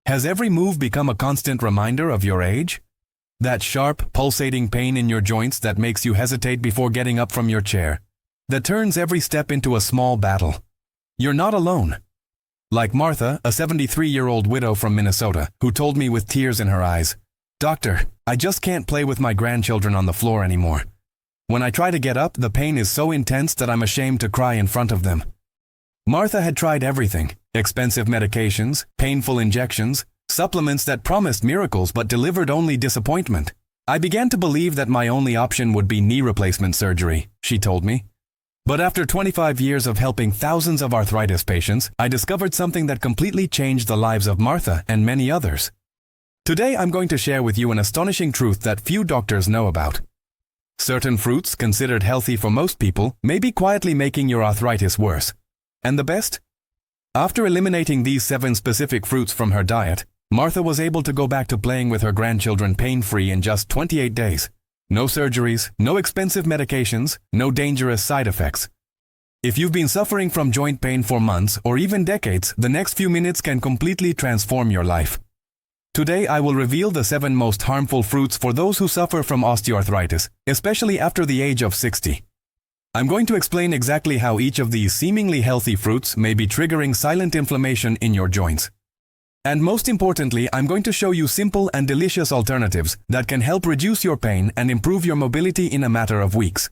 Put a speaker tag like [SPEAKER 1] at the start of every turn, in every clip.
[SPEAKER 1] Has every move become a constant reminder of your age? That sharp, pulsating pain in your joints that makes you hesitate before getting up from your chair, that turns every step into a small battle. You're not alone. Like Martha, a 73-year-old widow from Minnesota, who told me with tears in her eyes, "Doctor, I just can't play with my grandchildren on the floor anymore. When I try to get up, the pain is so intense that I'm ashamed to cry in front of them." Martha had tried everything: expensive medications, painful injections, supplements that promised miracles but delivered only disappointment. "I began to believe that my only option would be knee replacement surgery," she told me. But after 25 years of helping thousands of arthritis patients, I discovered something that completely changed the lives of Martha and many others. Today I'm going to share with you an astonishing truth that few doctors know about. Certain fruits, considered healthy for most people, may be quietly making your arthritis worse. And the best? After eliminating these 7 specific fruits from her diet, Martha was able to go back to playing with her grandchildren pain-free in just 28 days. No surgeries, no expensive medications, no dangerous side effects. If you've been suffering from joint pain for months or even decades, the next few minutes can completely transform your life. Today I will reveal the 7 most harmful fruits for those who suffer from osteoarthritis, especially after the age of 60. I'm going to explain exactly how each of these seemingly healthy fruits may be triggering silent inflammation in your joints. And most importantly, I'm going to show you simple and delicious alternatives that can help reduce your pain and improve your mobility in a matter of weeks.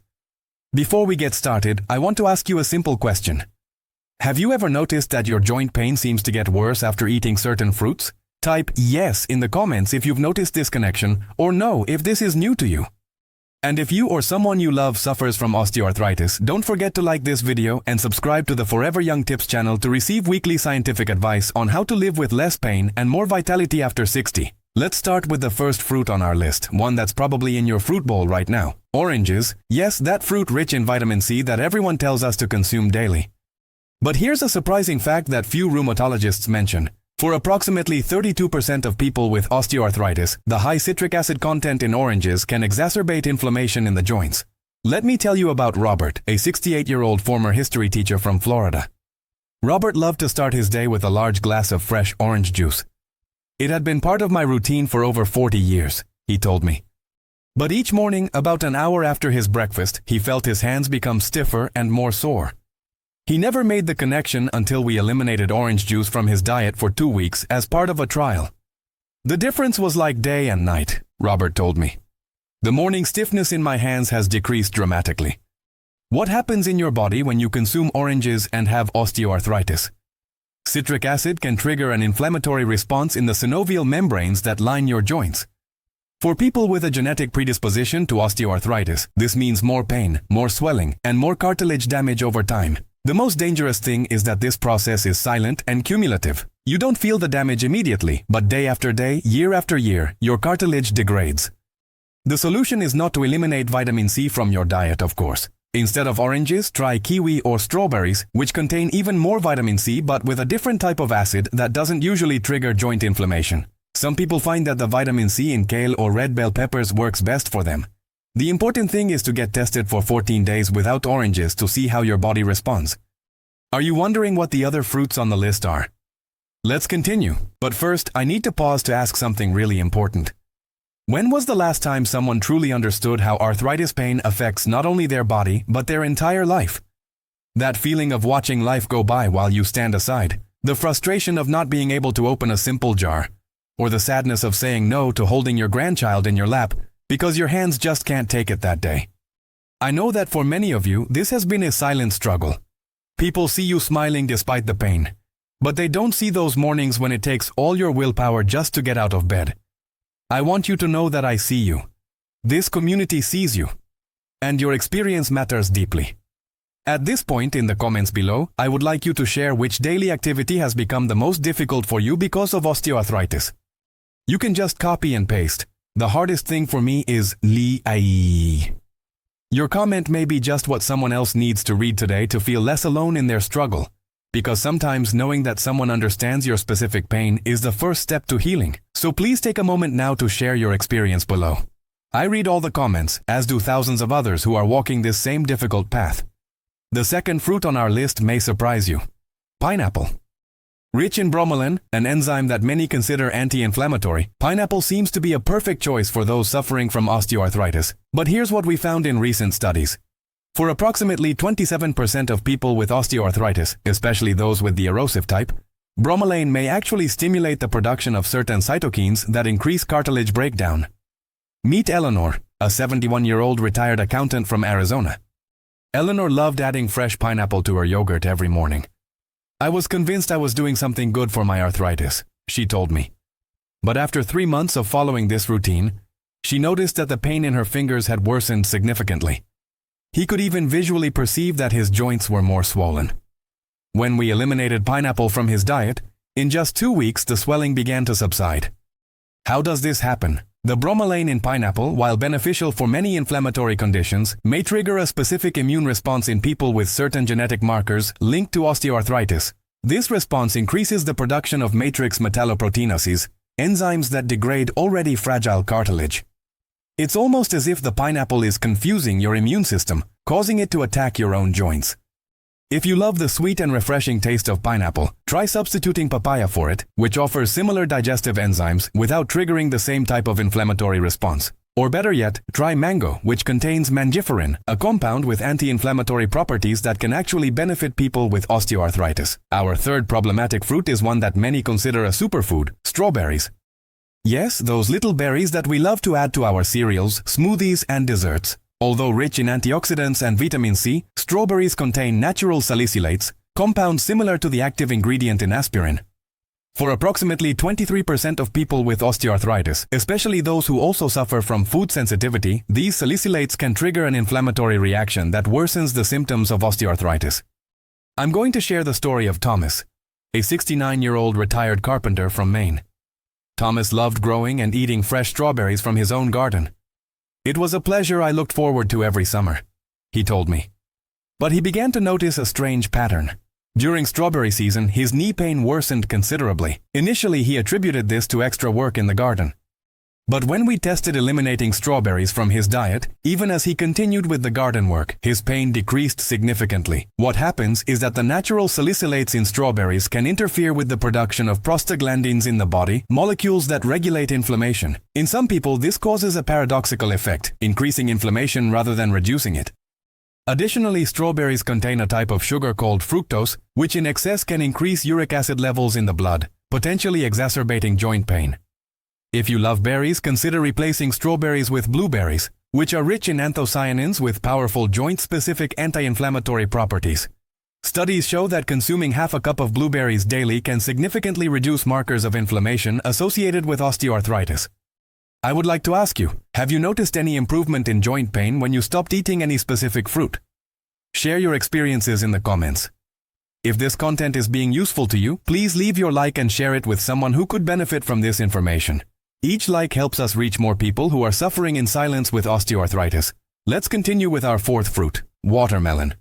[SPEAKER 1] Before we get started, I want to ask you a simple question. Have you ever noticed that your joint pain seems to get worse after eating certain fruits? Type yes in the comments if you've noticed this connection, or no if this is new to you. And if you or someone you love suffers from osteoarthritis, don't forget to like this video and subscribe to the Forever Young Tips channel to receive weekly scientific advice on how to live with less pain and more vitality after 60. Let's start with the first fruit on our list, one that's probably in your fruit bowl right now. Oranges. Yes, that fruit rich in vitamin C that everyone tells us to consume daily. But here's a surprising fact that few rheumatologists mention. For approximately 32% of people with osteoarthritis, the high citric acid content in oranges can exacerbate inflammation in the joints. Let me tell you about Robert, a 68-year-old former history teacher from Florida. Robert loved to start his day with a large glass of fresh orange juice. "It had been part of my routine for over 40 years, he told me. But each morning, about an hour after his breakfast, he felt his hands become stiffer and more sore. He never made the connection until we eliminated orange juice from his diet for 2 weeks as part of a trial. The difference was like day and night," Robert told me. "The morning stiffness in my hands has decreased dramatically." What happens in your body when you consume oranges and have osteoarthritis? Citric acid can trigger an inflammatory response in the synovial membranes that line your joints. For people with a genetic predisposition to osteoarthritis, this means more pain, more swelling, and more cartilage damage over time. The most dangerous thing is that this process is silent and cumulative. You don't feel the damage immediately, but day after day, year after year, your cartilage degrades. The solution is not to eliminate vitamin C from your diet, of course. Instead of oranges, try kiwi or strawberries, which contain even more vitamin C but with a different type of acid that doesn't usually trigger joint inflammation. Some people find that the vitamin C in kale or red bell peppers works best for them. The important thing is to get tested for 14 days without oranges to see how your body responds. Are you wondering what the other fruits on the list are? Let's continue, but first I need to pause to ask something really important. When was the last time someone truly understood how arthritis pain affects not only their body but their entire life? That feeling of watching life go by while you stand aside, the frustration of not being able to open a simple jar, or the sadness of saying no to holding your grandchild in your lap because your hands just can't take it that day. I know that for many of you, this has been a silent struggle. People see you smiling despite the pain, but they don't see those mornings when it takes all your willpower just to get out of bed. I want you to know that I see you. This community sees you, and your experience matters deeply. At this point in the comments below, I would like you to share which daily activity has become the most difficult for you because of osteoarthritis. You can just copy and paste. The hardest thing for me is Li-ai. Your comment may be just what someone else needs to read today to feel less alone in their struggle, because sometimes knowing that someone understands your specific pain is the first step to healing. So please take a moment now to share your experience below. I read all the comments, as do thousands of others who are walking this same difficult path. The second fruit on our list may surprise you. Pineapple. Rich in bromelain, an enzyme that many consider anti-inflammatory, pineapple seems to be a perfect choice for those suffering from osteoarthritis. But here's what we found in recent studies. For approximately 27% of people with osteoarthritis, especially those with the erosive type, bromelain may actually stimulate the production of certain cytokines that increase cartilage breakdown. Meet Eleanor, a 71-year-old retired accountant from Arizona. Eleanor loved adding fresh pineapple to her yogurt every morning. I was convinced I was doing something good for my arthritis, she told me. But after 3 months of following this routine, she noticed that the pain in her fingers had worsened significantly. He could even visually perceive that his joints were more swollen. When we eliminated pineapple from his diet, in just 2 weeks the swelling began to subside. How does this happen? The bromelain in pineapple, while beneficial for many inflammatory conditions, may trigger a specific immune response in people with certain genetic markers linked to osteoarthritis. This response increases the production of matrix metalloproteinases, enzymes that degrade already fragile cartilage. It's almost as if the pineapple is confusing your immune system, causing it to attack your own joints. If you love the sweet and refreshing taste of pineapple, try substituting papaya for it, which offers similar digestive enzymes without triggering the same type of inflammatory response. Or better yet, try mango, which contains mangiferin, a compound with anti-inflammatory properties that can actually benefit people with osteoarthritis. Our third problematic fruit is one that many consider a superfood: strawberries. Yes, those little berries that we love to add to our cereals, smoothies, and desserts. Although rich in antioxidants and vitamin C, strawberries contain natural salicylates, compounds similar to the active ingredient in aspirin. For approximately 23% of people with osteoarthritis, especially those who also suffer from food sensitivity, these salicylates can trigger an inflammatory reaction that worsens the symptoms of osteoarthritis. I'm going to share the story of Thomas, a 69-year-old retired carpenter from Maine. Thomas loved growing and eating fresh strawberries from his own garden. It was a pleasure I looked forward to every summer, he told me. But he began to notice a strange pattern. During strawberry season, his knee pain worsened considerably. Initially, he attributed this to extra work in the garden. But when we tested eliminating strawberries from his diet, even as he continued with the garden work, his pain decreased significantly. What happens is that the natural salicylates in strawberries can interfere with the production of prostaglandins in the body, molecules that regulate inflammation. In some people, this causes a paradoxical effect, increasing inflammation rather than reducing it. Additionally, strawberries contain a type of sugar called fructose, which in excess can increase uric acid levels in the blood, potentially exacerbating joint pain. If you love berries, consider replacing strawberries with blueberries, which are rich in anthocyanins with powerful joint-specific anti-inflammatory properties. Studies show that consuming half a cup of blueberries daily can significantly reduce markers of inflammation associated with osteoarthritis. I would like to ask you, have you noticed any improvement in joint pain when you stopped eating any specific fruit? Share your experiences in the comments. If this content is being useful to you, please leave your like and share it with someone who could benefit from this information. Each like helps us reach more people who are suffering in silence with osteoarthritis. Let's continue with our fourth fruit, watermelon.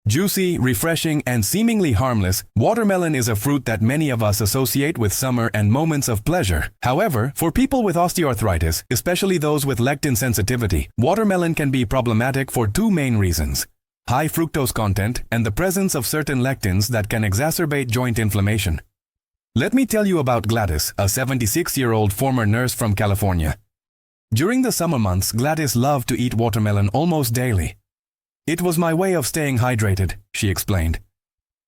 [SPEAKER 1] Juicy, refreshing, and seemingly harmless, watermelon is a fruit that many of us associate with summer and moments of pleasure. However, for people with osteoarthritis, especially those with lectin sensitivity, watermelon can be problematic for two main reasons: high fructose content and the presence of certain lectins that can exacerbate joint inflammation. Let me tell you about Gladys, a 76-year-old former nurse from California. During the summer months, Gladys loved to eat watermelon almost daily. It was my way of staying hydrated, she explained.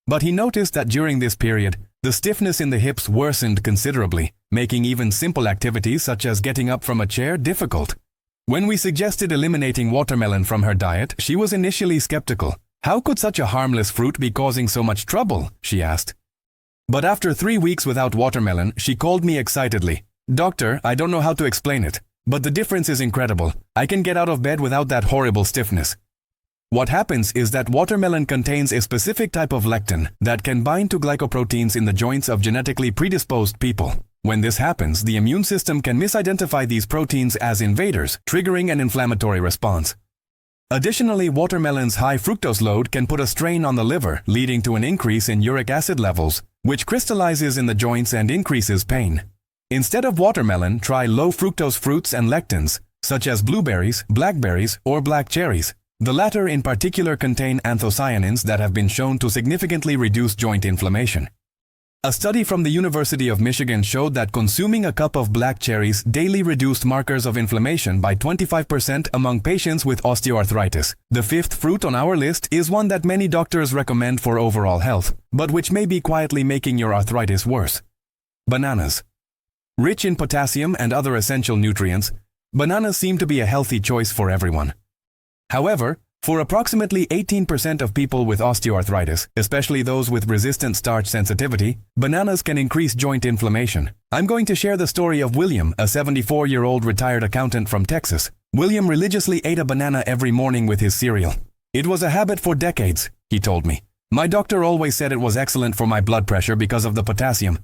[SPEAKER 1] But he noticed that during this period, the stiffness in the hips worsened considerably, making even simple activities such as getting up from a chair difficult. When we suggested eliminating watermelon from her diet, she was initially skeptical. How could such a harmless fruit be causing so much trouble? She asked. But after 3 weeks without watermelon, she called me excitedly. Doctor, I don't know how to explain it, but the difference is incredible. I can get out of bed without that horrible stiffness. What happens is that watermelon contains a specific type of lectin that can bind to glycoproteins in the joints of genetically predisposed people. When this happens, the immune system can misidentify these proteins as invaders, triggering an inflammatory response. Additionally, watermelon's high fructose load can put a strain on the liver, leading to an increase in uric acid levels, which crystallizes in the joints and increases pain. Instead of watermelon, try low fructose fruits and lectins, such as blueberries, blackberries, or black cherries. The latter in particular contain anthocyanins that have been shown to significantly reduce joint inflammation. A study from the University of Michigan showed that consuming a cup of black cherries daily reduced markers of inflammation by 25% among patients with osteoarthritis. The fifth fruit on our list is one that many doctors recommend for overall health, but which may be quietly making your arthritis worse. Bananas. Rich in potassium and other essential nutrients, bananas seem to be a healthy choice for everyone. However, for approximately 18% of people with osteoarthritis, especially those with resistant starch sensitivity, bananas can increase joint inflammation. I'm going to share the story of William, a 74-year-old retired accountant from Texas. William religiously ate a banana every morning with his cereal. It was a habit for decades, he told me. My doctor always said it was excellent for my blood pressure because of the potassium.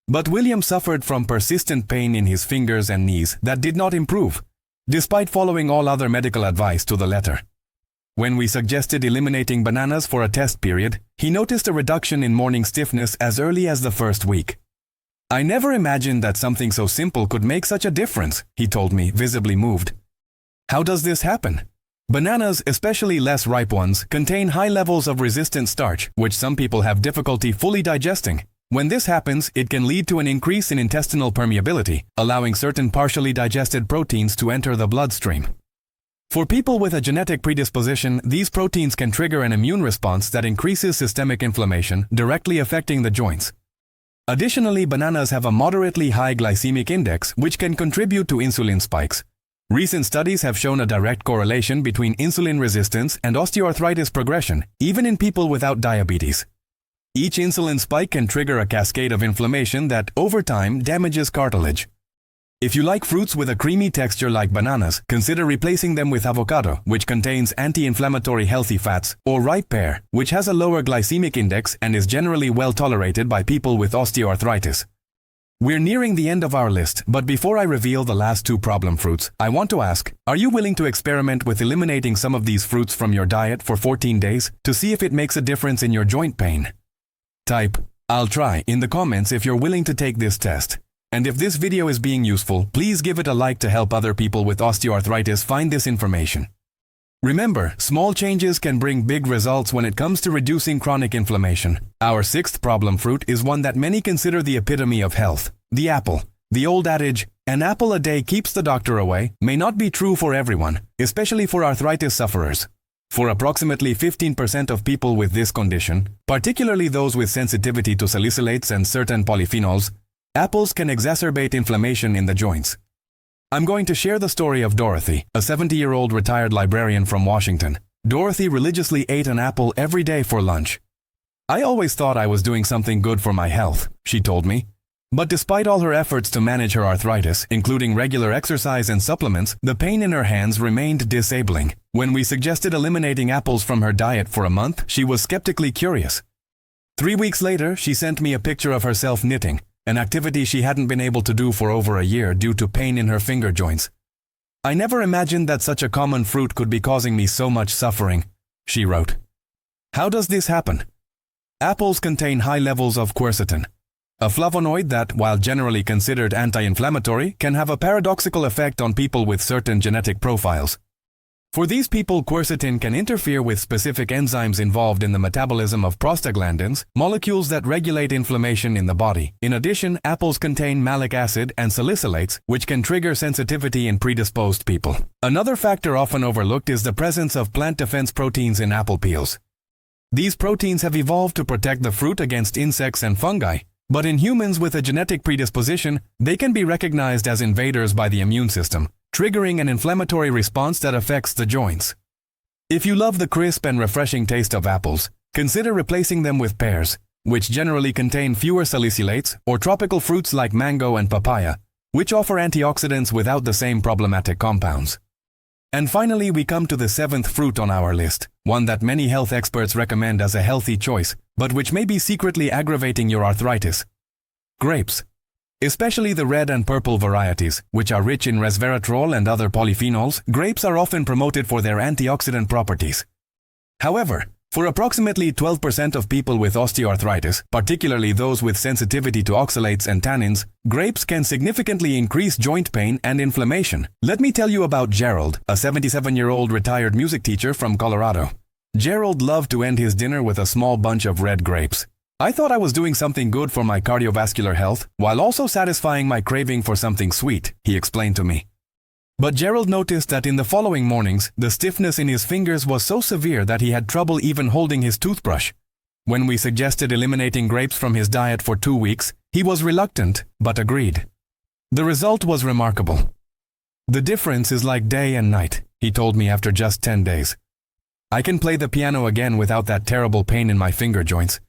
[SPEAKER 1] But William suffered from persistent pain in his fingers and knees that did not improve, despite following all other medical advice to the letter. When we suggested eliminating bananas for a test period, he noticed a reduction in morning stiffness as early as the first week. I never imagined that something so simple could make such a difference, he told me, visibly moved. How does this happen? Bananas, especially less ripe ones, contain high levels of resistant starch, which some people have difficulty fully digesting. When this happens, it can lead to an increase in intestinal permeability, allowing certain partially digested proteins to enter the bloodstream. For people with a genetic predisposition, these proteins can trigger an immune response that increases systemic inflammation, directly affecting the joints. Additionally, bananas have a moderately high glycemic index, which can contribute to insulin spikes. Recent studies have shown a direct correlation between insulin resistance and osteoarthritis progression, even in people without diabetes. Each insulin spike can trigger a cascade of inflammation that, over time, damages cartilage. If you like fruits with a creamy texture like bananas, consider replacing them with avocado, which contains anti-inflammatory healthy fats, or ripe pear, which has a lower glycemic index and is generally well tolerated by people with osteoarthritis. We're nearing the end of our list, but before I reveal the last two problem fruits, I want to ask, are you willing to experiment with eliminating some of these fruits from your diet for 14 days to see if it makes a difference in your joint pain? Type, "I'll try" in the comments if you're willing to take this test. And if this video is being useful, please give it a like to help other people with osteoarthritis find this information. Remember, small changes can bring big results when it comes to reducing chronic inflammation. Our sixth problem fruit is one that many consider the epitome of health: the apple. The old adage, "An apple a day keeps the doctor away," may not be true for everyone, especially for arthritis sufferers. For approximately 15% of people with this condition, particularly those with sensitivity to salicylates and certain polyphenols, apples can exacerbate inflammation in the joints. I'm going to share the story of Dorothy, a 70-year-old retired librarian from Washington. Dorothy religiously ate an apple every day for lunch. "I always thought I was doing something good for my health," she told me. But despite all her efforts to manage her arthritis, including regular exercise and supplements, the pain in her hands remained disabling. When we suggested eliminating apples from her diet for a month, she was skeptically curious. 3 weeks later, she sent me a picture of herself knitting, an activity she hadn't been able to do for over a year due to pain in her finger joints. "I never imagined that such a common fruit could be causing me so much suffering," she wrote. How does this happen? Apples contain high levels of quercetin, a flavonoid that, while generally considered anti-inflammatory, can have a paradoxical effect on people with certain genetic profiles. For these people, quercetin can interfere with specific enzymes involved in the metabolism of prostaglandins, molecules that regulate inflammation in the body. In addition, apples contain malic acid and salicylates, which can trigger sensitivity in predisposed people. Another factor often overlooked is the presence of plant defense proteins in apple peels. These proteins have evolved to protect the fruit against insects and fungi, but in humans with a genetic predisposition, they can be recognized as invaders by the immune system, triggering an inflammatory response that affects the joints. If you love the crisp and refreshing taste of apples, consider replacing them with pears, which generally contain fewer salicylates, or tropical fruits like mango and papaya, which offer antioxidants without the same problematic compounds. And finally, we come to the seventh fruit on our list, one that many health experts recommend as a healthy choice, but which may be secretly aggravating your arthritis: grapes. Especially the red and purple varieties, which are rich in resveratrol and other polyphenols, grapes are often promoted for their antioxidant properties. However, for approximately 12% of people with osteoarthritis, particularly those with sensitivity to oxalates and tannins, grapes can significantly increase joint pain and inflammation. Let me tell you about Gerald, a 77-year-old retired music teacher from Colorado. Gerald loved to end his dinner with a small bunch of red grapes. I thought I was doing something good for my cardiovascular health while also satisfying my craving for something sweet, he explained to me. But Gerald noticed that in the following mornings, the stiffness in his fingers was so severe that he had trouble even holding his toothbrush. When we suggested eliminating grapes from his diet for 2 weeks, he was reluctant, but agreed. The result was remarkable. The difference is like day and night, he told me after just 10 days. I can play the piano again without that terrible pain in my finger joints.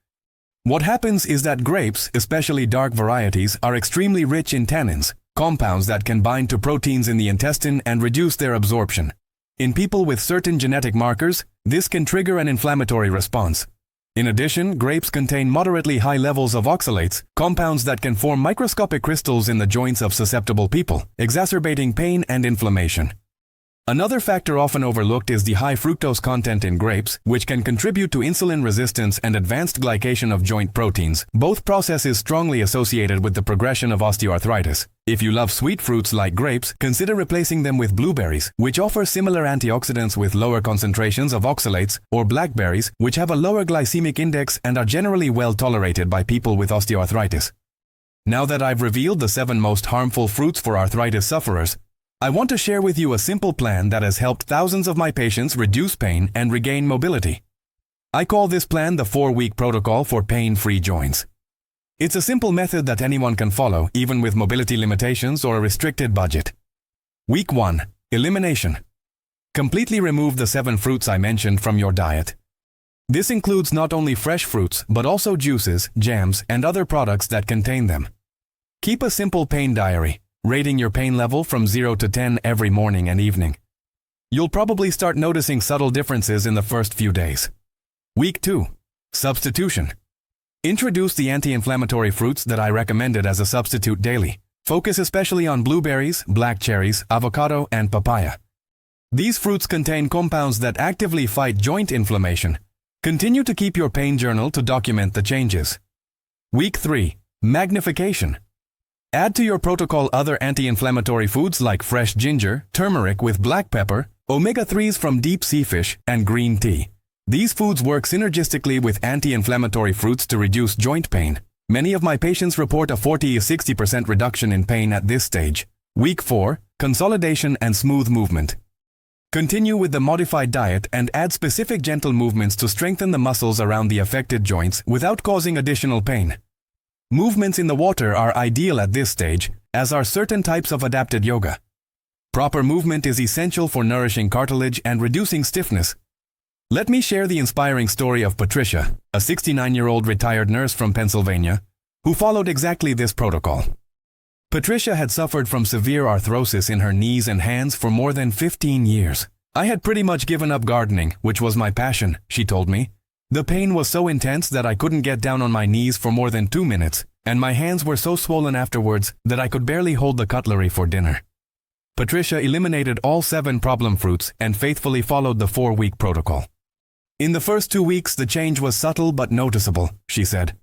[SPEAKER 1] What happens is that grapes, especially dark varieties, are extremely rich in tannins, compounds that can bind to proteins in the intestine and reduce their absorption. In people with certain genetic markers, this can trigger an inflammatory response. In addition, grapes contain moderately high levels of oxalates, compounds that can form microscopic crystals in the joints of susceptible people, exacerbating pain and inflammation. Another factor often overlooked is the high fructose content in grapes, which can contribute to insulin resistance and advanced glycation of joint proteins, both processes strongly associated with the progression of osteoarthritis. If you love sweet fruits like grapes, consider replacing them with blueberries, which offer similar antioxidants with lower concentrations of oxalates, or blackberries, which have a lower glycemic index and are generally well tolerated by people with osteoarthritis. Now that I've revealed the 7 most harmful fruits for arthritis sufferers, I want to share with you a simple plan that has helped thousands of my patients reduce pain and regain mobility. I call this plan the 4-week protocol for pain-free joints. It's a simple method that anyone can follow, even with mobility limitations or a restricted budget. Week 1. Elimination. Completely remove the 7 fruits I mentioned from your diet. This includes not only fresh fruits, but also juices, jams, and other products that contain them. Keep a simple pain diary, rating your pain level from 0 to 10 every morning and evening. You'll probably start noticing subtle differences in the first few days. Week 2. Substitution. Introduce the anti-inflammatory fruits that I recommended as a substitute daily. Focus especially on blueberries, black cherries, avocado, and papaya. These fruits contain compounds that actively fight joint inflammation. Continue to keep your pain journal to document the changes. Week 3. Magnification. Add to your protocol other anti-inflammatory foods like fresh ginger, turmeric with black pepper, omega-3s from deep sea fish, and green tea. These foods work synergistically with anti-inflammatory fruits to reduce joint pain. Many of my patients report a 40–60% reduction in pain at this stage. Week 4. Consolidation and smooth movement. Continue with the modified diet and add specific gentle movements to strengthen the muscles around the affected joints without causing additional pain. Movements in the water are ideal at this stage, as are certain types of adapted yoga. Proper movement is essential for nourishing cartilage and reducing stiffness. Let me share the inspiring story of Patricia, a 69-year-old retired nurse from Pennsylvania, who followed exactly this protocol. Patricia had suffered from severe arthrosis in her knees and hands for more than 15 years. I had pretty much given up gardening, which was my passion, she told me. The pain was so intense that I couldn't get down on my knees for more than 2 minutes, and my hands were so swollen afterwards that I could barely hold the cutlery for dinner. Patricia eliminated all 7 problem fruits and faithfully followed the 4-week protocol. In the first 2 weeks, the change was subtle but noticeable, she said.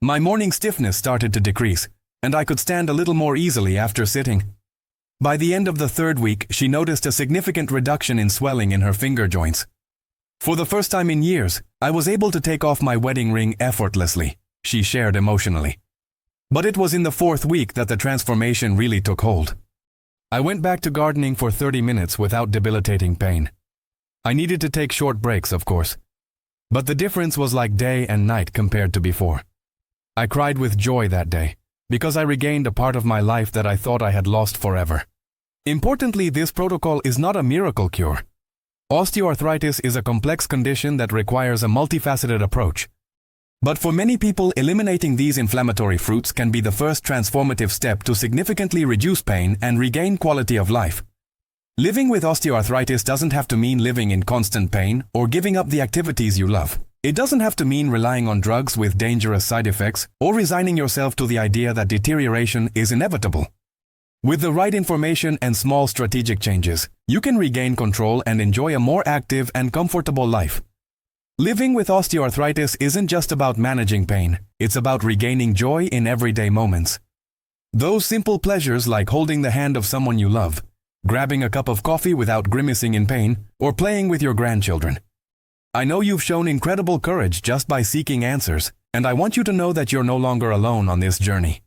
[SPEAKER 1] My morning stiffness started to decrease, and I could stand a little more easily after sitting. By the end of the 3rd week, she noticed a significant reduction in swelling in her finger joints. For the first time in years, I was able to take off my wedding ring effortlessly, she shared emotionally. But it was in the 4th week that the transformation really took hold. I went back to gardening for 30 minutes without debilitating pain. I needed to take short breaks, of course. But the difference was like day and night compared to before. I cried with joy that day, because I regained a part of my life that I thought I had lost forever. Importantly, this protocol is not a miracle cure. Osteoarthritis is a complex condition that requires a multifaceted approach. But for many people, eliminating these inflammatory fruits can be the first transformative step to significantly reduce pain and regain quality of life. Living with osteoarthritis doesn't have to mean living in constant pain or giving up the activities you love. It doesn't have to mean relying on drugs with dangerous side effects or resigning yourself to the idea that deterioration is inevitable. With the right information and small strategic changes, you can regain control and enjoy a more active and comfortable life. Living with osteoarthritis isn't just about managing pain, it's about regaining joy in everyday moments. Those simple pleasures like holding the hand of someone you love, grabbing a cup of coffee without grimacing in pain, or playing with your grandchildren. I know you've shown incredible courage just by seeking answers, And I want you to know that you're no longer alone on this journey.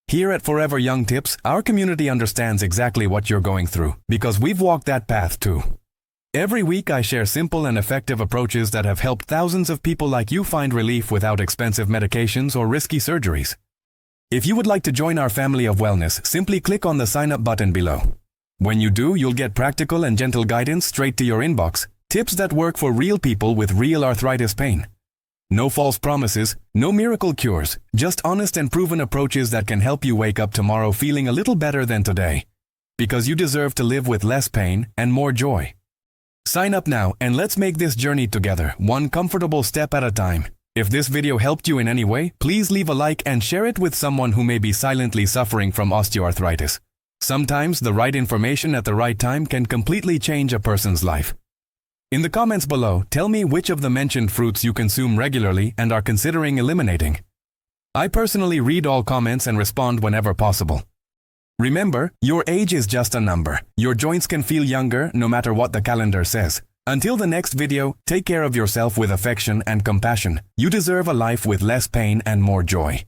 [SPEAKER 1] Here at Forever Young Tips, our community understands exactly what you're going through, because we've walked that path too. Every week I share simple and effective approaches that have helped thousands of people like you find relief without expensive medications or risky surgeries. If you would like to join our family of wellness, simply click on the sign up button below. When you do, you'll get practical and gentle guidance straight to your inbox, tips that work for real people with real arthritis pain. No false promises, no miracle cures, just honest and proven approaches that can help you wake up tomorrow feeling a little better than today. Because you deserve to live with less pain and more joy. Sign up now and let's make this journey together, one comfortable step at a time. If this video helped you in any way, please leave a like and share it with someone who may be silently suffering from osteoarthritis. Sometimes the right information at the right time can completely change a person's life. In the comments below, tell me which of the mentioned fruits you consume regularly and are considering eliminating. I personally read all comments and respond whenever possible. Remember, your age is just a number. Your joints can feel younger no matter what the calendar says. Until the next video, take care of yourself with affection and compassion. You deserve a life with less pain and more joy.